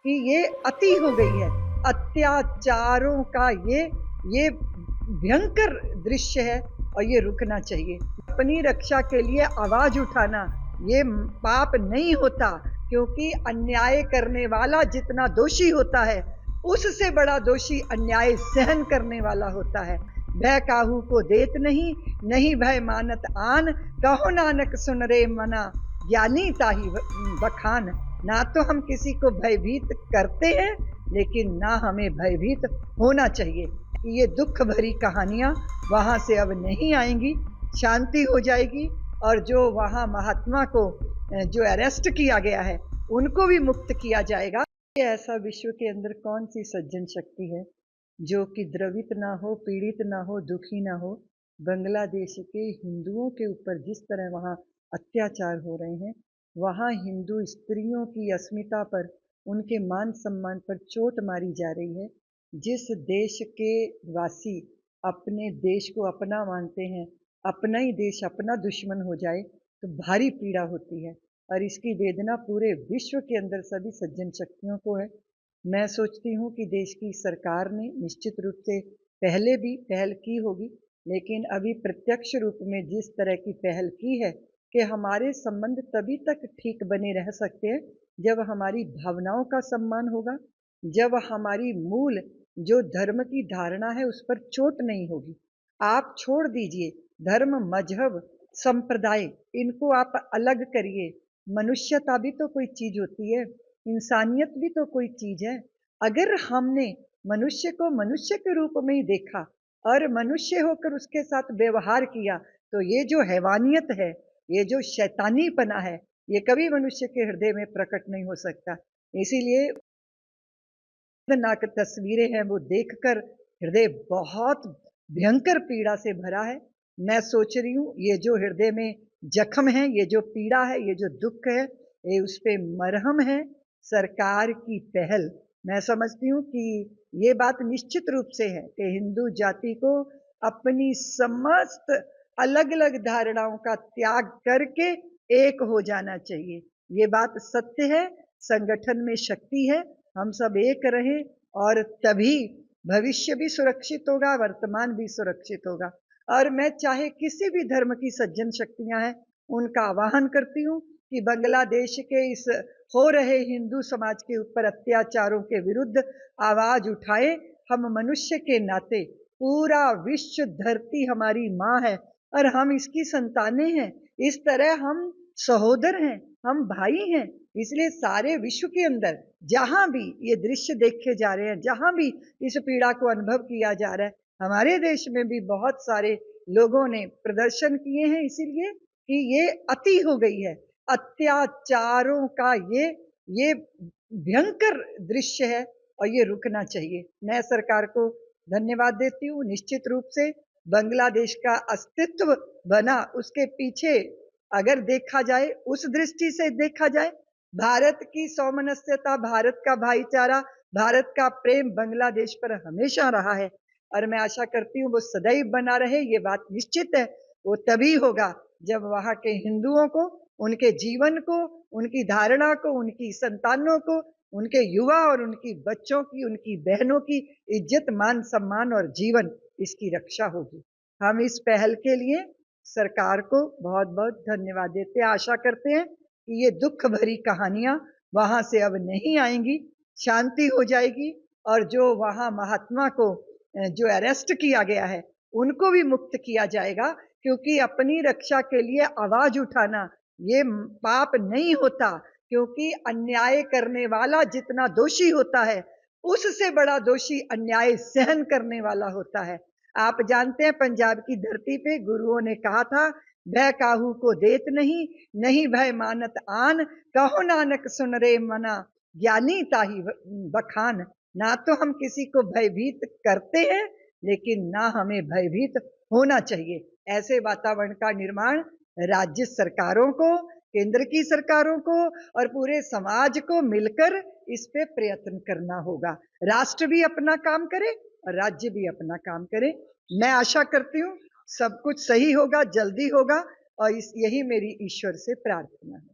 कि ये अति हो गई है। अत्याचारों का ये भयंकर दृश्य है और ये रुकना चाहिए। अपनी रक्षा के लिए आवाज उठाना ये पाप नहीं होता, क्योंकि अन्याय करने वाला जितना दोषी होता है उससे बड़ा दोषी अन्याय सहन करने वाला होता है। भय काहू को देत नहीं, नहीं भय मानत आन, कहो नानक सुन रे मना, ज्ञानी ताही बखान। ना तो हम किसी को भयभीत करते हैं, लेकिन ना हमें भयभीत होना चाहिए। ये दुख भरी कहानियां वहां से अब नहीं आएंगी, शांति हो जाएगी। और जो वहां महात्मा को जो अरेस्ट किया गया है उनको भी मुक्त किया जाएगा। ऐसा विश्व के अंदर कौन सी सज्जन शक्ति है जो कि द्रवित ना हो, पीड़ित ना हो, दुखी ना हो। बांग्लादेश के हिंदुओं के ऊपर जिस तरह वहाँ अत्याचार हो रहे हैं, वहाँ हिंदू स्त्रियों की अस्मिता पर, उनके मान सम्मान पर चोट मारी जा रही है। जिस देश के वासी अपने देश को अपना मानते हैं, अपना ही देश अपना दुश्मन हो जाए तो भारी पीड़ा होती है। और इसकी वेदना पूरे विश्व के अंदर सभी सज्जन शक्तियों को है। मैं सोचती हूँ कि देश की सरकार ने निश्चित रूप से पहले भी पहल की होगी, लेकिन अभी प्रत्यक्ष रूप में जिस तरह की पहल की है कि हमारे संबंध तभी तक ठीक बने रह सकते हैं जब हमारी भावनाओं का सम्मान होगा, जब हमारी मूल जो धर्म की धारणा है उस पर चोट नहीं होगी। आप छोड़ दीजिए धर्म, मजहब, संप्रदाय, इनको आप अलग करिए। मनुष्यता भी तो कोई चीज होती है, इंसानियत भी तो कोई चीज है। अगर हमने मनुष्य को मनुष्य के रूप में ही देखा और मनुष्य होकर उसके साथ व्यवहार किया, तो ये जो हैवानियत है, ये जो शैतानीपना है, ये कभी मनुष्य के हृदय में प्रकट नहीं हो सकता। इसीलिए नाक तस्वीरें हैं वो देखकर हृदय बहुत भयंकर पीड़ा से भरा है। मैं सोच रही हूँ ये जो हृदय में जख्म है, ये जो पीड़ा है, ये जो दुख है, ये उस पे मरहम है सरकार की पहल। मैं समझती हूँ कि ये बात निश्चित रूप से है कि हिंदू जाति को अपनी समस्त अलग अलग धारणाओं का त्याग करके एक हो जाना चाहिए। ये बात सत्य है, संगठन में शक्ति है। हम सब एक रहें और तभी भविष्य भी सुरक्षित होगा, वर्तमान भी सुरक्षित होगा। और मैं चाहे किसी भी धर्म की सज्जन शक्तियां हैं, उनका आह्वान करती हूँ कि बांग्लादेश के इस हो रहे हिंदू समाज के ऊपर अत्याचारों के विरुद्ध आवाज उठाए। हम मनुष्य के नाते, पूरा विश्व धरती हमारी माँ है और हम इसकी संतानें हैं। इस तरह हम सहोदर हैं, हम भाई हैं। इसलिए सारे विश्व के अंदर जहां भी ये दृश्य देखे जा रहे हैं, जहां भी इस पीड़ा को अनुभव किया जा रहा है, हमारे देश में भी बहुत सारे लोगों ने प्रदर्शन किए हैं, इसीलिए कि ये अति हो गई है। अत्याचारों का ये भयंकर दृश्य है और ये रुकना चाहिए। मैं सरकार को धन्यवाद देती हूँ। निश्चित रूप से बांग्लादेश का अस्तित्व बना, उसके पीछे अगर देखा जाए, उस दृष्टि से देखा जाए, भारत की सौमनस्यता, भारत का भाईचारा, भारत का प्रेम बांग्लादेश पर हमेशा रहा है और मैं आशा करती हूँ वो सदैव बना रहे। ये बात निश्चित है, वो तभी होगा जब वहां के हिंदुओं को, उनके जीवन को, उनकी धारणा को, उनकी संतानों को, उनके युवा और उनकी बच्चों की, उनकी बहनों की इज्जत, मान सम्मान और जीवन, इसकी रक्षा होगी। हम इस पहल के लिए सरकार को बहुत बहुत धन्यवाद देते हैं। आशा करते हैं कि ये दुख भरी कहानियां वहां से अब नहीं आएंगी, शांति हो जाएगी। और जो वहां महात्मा को जो अरेस्ट किया गया है उनको भी मुक्त किया जाएगा, क्योंकि अपनी रक्षा के लिए आवाज उठाना ये पाप नहीं होता, क्योंकि अन्याय करने वाला जितना दोषी होता है उससे बड़ा दोषी अन्याय सहन करने वाला होता है। आप जानते हैं पंजाब की धरती पे गुरुओं ने कहा था, भय काहू को देत नहीं, नहीं भय मानत आन, कहो नानक सुन रे मना, ज्ञानी ताही बखान। ना तो हम किसी को भयभीत करते हैं, लेकिन ना हमें भयभीत होना चाहिए। ऐसे वातावरण का निर्माण राज्य सरकारों को, केंद्र की सरकारों को और पूरे समाज को मिलकर इस पे प्रयत्न करना होगा। राष्ट्र भी अपना काम करे और राज्य भी अपना काम करे। मैं आशा करती हूँ सब कुछ सही होगा, जल्दी होगा और यही मेरी ईश्वर से प्रार्थना है।